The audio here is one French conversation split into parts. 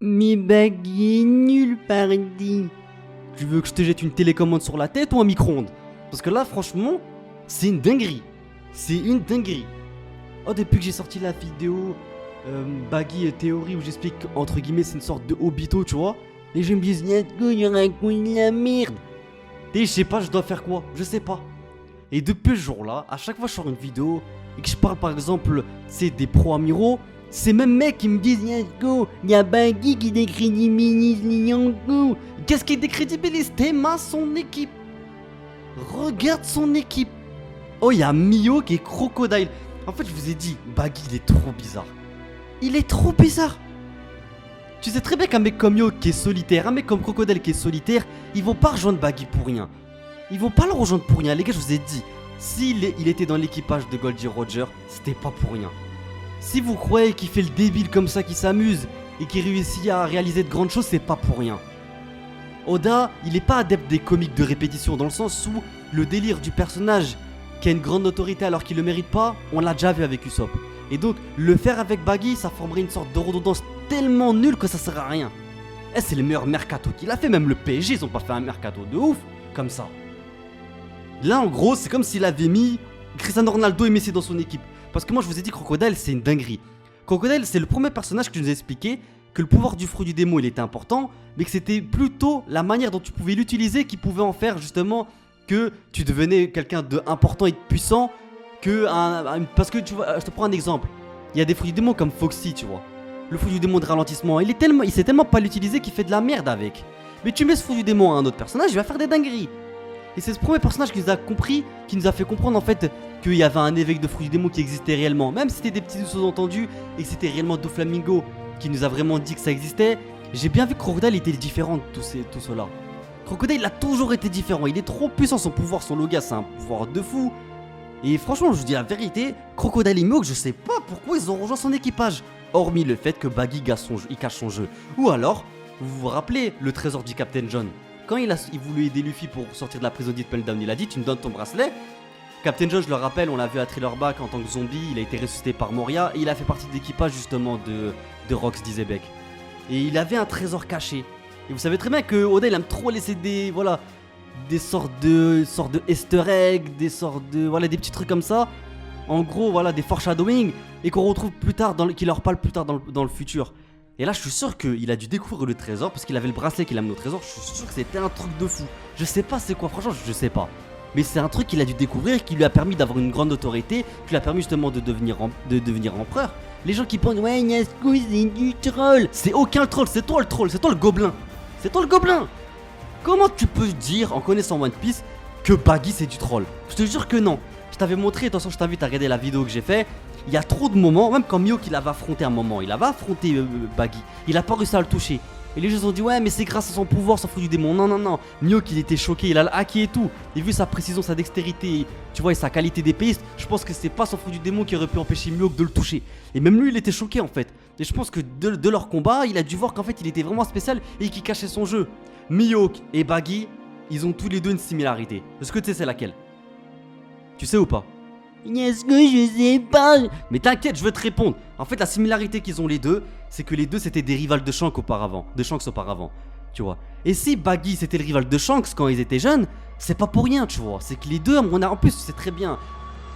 Mais Baggy est nul, pardi. Tu veux que je te jette une télécommande sur la tête ou un micro-ondes? Parce que là, franchement, c'est une dinguerie. C'est une dinguerie. Oh, depuis que j'ai sorti la vidéo Baggy théorie où j'explique entre guillemets c'est une sorte de Obito, tu vois. Les gens me disent il raconte de la merde. Et je sais pas, je dois faire quoi? Je sais pas. Et depuis ce jour-là, à chaque fois que je sors une vidéo et que je parle par exemple, c'est des pro-amiraux, ces mêmes mecs qui me disent il y a Baggy qui décrédibilise Liango. Qu'est-ce qui décrédibilise? Théma son équipe. Regarde son équipe. Oh, il y a Mio qui est Crocodile. En fait, je vous ai dit, Baggy il est trop bizarre. Il est trop bizarre. Tu sais très bien qu'un mec comme Mio qui est solitaire, un mec comme Crocodile qui est solitaire, ils vont pas rejoindre Baggy pour rien. Ils vont pas le rejoindre pour rien. Les gars, je vous ai dit, s'il était dans l'équipage de Goldie Roger, c'était pas pour rien. Si vous croyez qu'il fait le débile comme ça, qu'il s'amuse et qu'il réussit à réaliser de grandes choses, c'est pas pour rien. Oda, il est pas adepte des comiques de répétition, dans le sens où le délire du personnage qui a une grande notoriété alors qu'il le mérite pas, on l'a déjà vu avec Usopp. Et donc, le faire avec Baggy, ça formerait une sorte de redondance tellement nulle que ça sert à rien. Eh, c'est le meilleur mercato qu'il a fait, même le PSG, ils ont pas fait un mercato de ouf, comme ça. Là, en gros, c'est comme s'il avait mis Cristiano Ronaldo et Messi dans son équipe. Parce que moi, je vous ai dit, Crocodile, c'est une dinguerie. Crocodile, c'est le premier personnage que je nous ai expliqué que le pouvoir du fruit du démon, il était important, mais que c'était plutôt la manière dont tu pouvais l'utiliser qui pouvait en faire justement que tu devenais quelqu'un d'important et de puissant. Parce que tu vois, je te prends un exemple. Il y a des fruits du démon comme Foxy, tu vois. Le fruit du démon de ralentissement, il sait tellement pas l'utiliser qu'il fait de la merde avec. Mais tu mets ce fruit du démon à un autre personnage, il va faire des dingueries. Et c'est ce premier personnage qui nous a compris, qui nous a fait comprendre en fait qu'il y avait un évêque de fruits du démon qui existait réellement. Même si c'était des petits sous-entendus et que c'était réellement Doflamingo qui nous a vraiment dit que ça existait. J'ai bien vu que Crocodile était différent de tout cela. Crocodile, il a toujours été différent, il est trop puissant, son pouvoir, son loga, c'est un pouvoir de fou. Et franchement, je vous dis la vérité, Crocodile et Mihawk, je sais pas pourquoi ils ont rejoint son équipage. Hormis le fait que Baggy cache son jeu. Ou alors, vous vous rappelez le trésor du Captain John? Quand il voulait aider Luffy pour sortir de la prison d'Eat Meltdown, il a dit tu me donnes ton bracelet. Captain John, je le rappelle, on l'a vu à Thriller-Back en tant que zombie, il a été ressuscité par Moria et il a fait partie de l'équipage justement de Rox d'Izebek. Et il avait un trésor caché. Et vous savez très bien que Oda il aime trop laisser des sortes de easter eggs, des petits trucs comme ça. En gros, voilà, des foreshadowing et qu'on retrouve plus tard, qui leur parle plus tard dans le futur. Et là, je suis sûr qu'il a dû découvrir le trésor parce qu'il avait le bracelet qui l'amène au trésor. Je suis sûr que c'était un truc de fou. Je sais pas c'est quoi, franchement, je sais pas. Mais c'est un truc qu'il a dû découvrir, qui lui a permis d'avoir une grande autorité, qui lui a permis justement de devenir empereur. Les gens qui pensent, ouais, Nazgûl, c'est du troll. C'est aucun troll, c'est toi le troll, c'est toi le gobelin. C'est toi le gobelin. Comment tu peux dire, en connaissant One Piece, que Baggy c'est du troll? Je te jure que non. Je t'avais montré, attention, je t'invite à regarder la vidéo que j'ai fait. Il y a trop de moments, même quand Mihawk il avait affronté un moment, il avait affronté Baggy, il a pas réussi à le toucher. Et les gens ont dit ouais mais c'est grâce à son pouvoir, son fruit du démon. Non, Mihawk il était choqué, il a le haki et tout. Et vu sa précision, sa dextérité, tu vois, et sa qualité d'épéiste, je pense que c'est pas son fruit du démon qui aurait pu empêcher Mihawk de le toucher. Et même lui il était choqué en fait. Et je pense que de leur combat, il a dû voir qu'en fait il était vraiment spécial et qu'il cachait son jeu. Mihawk et Baggy, ils ont tous les deux une similarité. Est-ce que tu sais c'est laquelle? Tu sais ou pas? Est-ce que je sais pas? Mais t'inquiète, je veux te répondre. En fait, la similarité qu'ils ont les deux, c'est que les deux c'était des rivales de Shanks auparavant. Tu vois. Et si Baggy c'était le rival de Shanks quand ils étaient jeunes, c'est pas pour rien, tu vois. C'est que les deux, en plus, c'est très bien.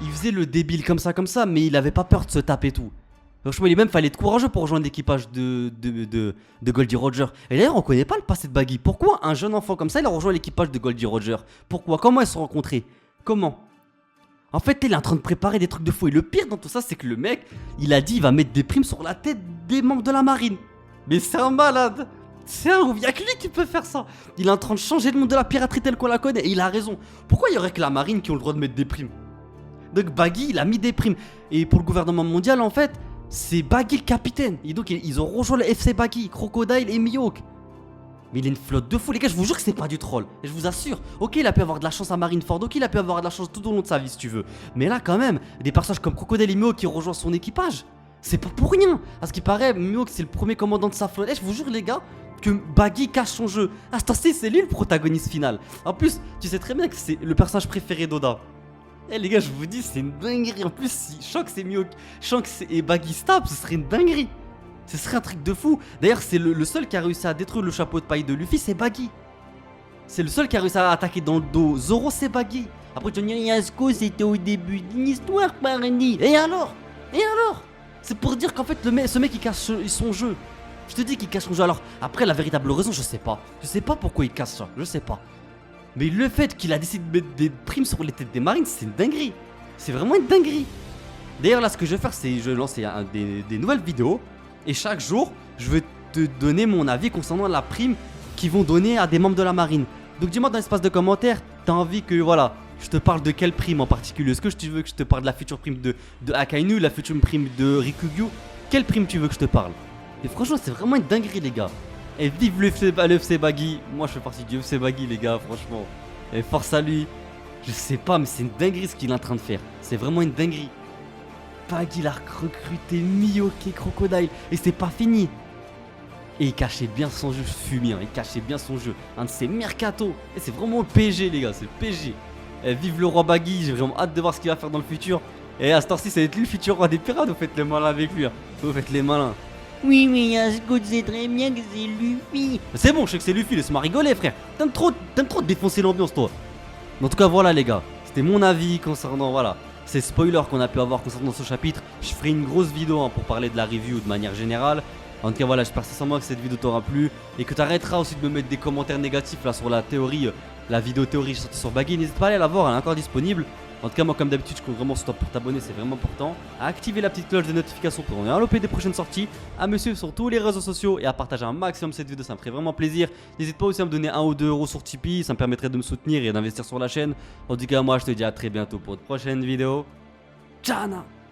Il faisait le débile comme ça, mais il avait pas peur de se taper tout. Franchement, il fallait être courageux pour rejoindre l'équipage de Goldie Roger. Et d'ailleurs, on connaît pas le passé de Baggy. Pourquoi un jeune enfant comme ça, il a rejoint l'équipage de Goldie Roger? Pourquoi? Comment ils se sont rencontrés? Comment? En fait, il est en train de préparer des trucs de fou. Et le pire dans tout ça, c'est que le mec, il a dit il va mettre des primes sur la tête des membres de la marine. Mais c'est un malade. C'est un ouf. Il n'y a que lui qui peut faire ça. Il est en train de changer le monde de la piraterie tel qu'on la connaît. Et il a raison. Pourquoi il y aurait que la marine qui ont le droit de mettre des primes? Donc Baggy, il a mis des primes. Et pour le gouvernement mondial, en fait, c'est Baggy le capitaine. Et donc, ils ont rejoint le FC Baggy, Crocodile et Mihawk. Mais il a une flotte de fou, les gars, je vous jure que c'est pas du troll. Et je vous assure, ok, il a pu avoir de la chance à Marineford, ok, il a pu avoir de la chance tout au long de sa vie si tu veux. Mais là, quand même, des personnages comme Crocodile et Mihawk qui rejoignent son équipage, c'est pas pour rien. À ce qui paraît, Mihawk c'est le premier commandant de sa flotte. Et je vous jure, les gars, que Baggy cache son jeu. Ah, c'est lui le protagoniste final. En plus, tu sais très bien que c'est le personnage préféré d'Oda. Eh les gars, je vous dis, c'est une dinguerie. En plus, si Shanks et Baggy se tapent, ce serait une dinguerie. Ce serait un truc de fou. D'ailleurs, c'est le seul qui a réussi à détruire le chapeau de paille de Luffy, c'est Baggy. C'est le seul qui a réussi à attaquer dans le dos Zoro, c'est Baggy. Après, Johnny Yasuko, c'était au début d'une histoire, Barney. Et alors? C'est pour dire qu'en fait, ce mec, il cache son jeu. Je te dis qu'il cache son jeu. Alors, après, la véritable raison, je sais pas. Je sais pas pourquoi il cache ça. Je sais pas. Mais le fait qu'il a décidé de mettre des primes sur les têtes des marines, c'est une dinguerie. C'est vraiment une dinguerie. D'ailleurs, là, ce que je vais faire, c'est je vais lancer des nouvelles vidéos. Et chaque jour, je vais te donner mon avis concernant la prime qu'ils vont donner à des membres de la marine. Donc dis-moi dans l'espace de commentaires, t'as envie que voilà, je te parle de quelle prime en particulier? Est-ce que tu veux que je te parle de la future prime de Akainu, la future prime de Rikugyu? Quelle prime tu veux que je te parle? Et franchement, c'est vraiment une dinguerie, les gars. Et vive le FC Baggy. Moi, je fais partie du FC Baggy, les gars, franchement. Et force à lui. Je sais pas, mais c'est une dinguerie ce qu'il est en train de faire. C'est vraiment une dinguerie. Baggy, il a recruté Miyoki Crocodile. Et c'est pas fini. Et il cachait bien son jeu fumé, hein. Il cachait bien son jeu. Un de ses mercato. Et c'est vraiment le PSG, les gars, c'est le PSG. Et vive le roi Baggy, j'ai vraiment hâte de voir ce qu'il va faire dans le futur. Et à ce temps-ci, ça va être lui le futur roi des pirates. Vous faites les malins avec lui, hein. Vous faites les malins. Oui, mais Yasuko, c'est très bien que c'est Luffy. C'est bon, je sais que c'est Luffy, laisse-moi rigoler, frère. T'aimes trop défoncer l'ambiance, toi. En tout cas, voilà, les gars. C'était mon avis concernant, voilà, ces spoilers qu'on a pu avoir concernant ce chapitre. Je ferai une grosse vidéo, hein, pour parler de la review de manière générale. En tout cas, voilà, j'espère sincèrement que cette vidéo t'aura plu. Et que t'arrêteras aussi de me mettre des commentaires négatifs là sur la théorie, la vidéo théorie sortie sur Baggy. N'hésite pas à aller la voir, elle est encore disponible. En tout cas, moi, comme d'habitude, je compte vraiment sur toi pour t'abonner, c'est vraiment important. À activer la petite cloche de notification pour ne rien louper des prochaines sorties. À me suivre sur tous les réseaux sociaux et à partager un maximum cette vidéo, ça me ferait vraiment plaisir. N'hésite pas aussi à me donner 1 ou 2 euros sur Tipeee, ça me permettrait de me soutenir et d'investir sur la chaîne. En tout cas, moi, je te dis à très bientôt pour de prochaines vidéos. Ciao!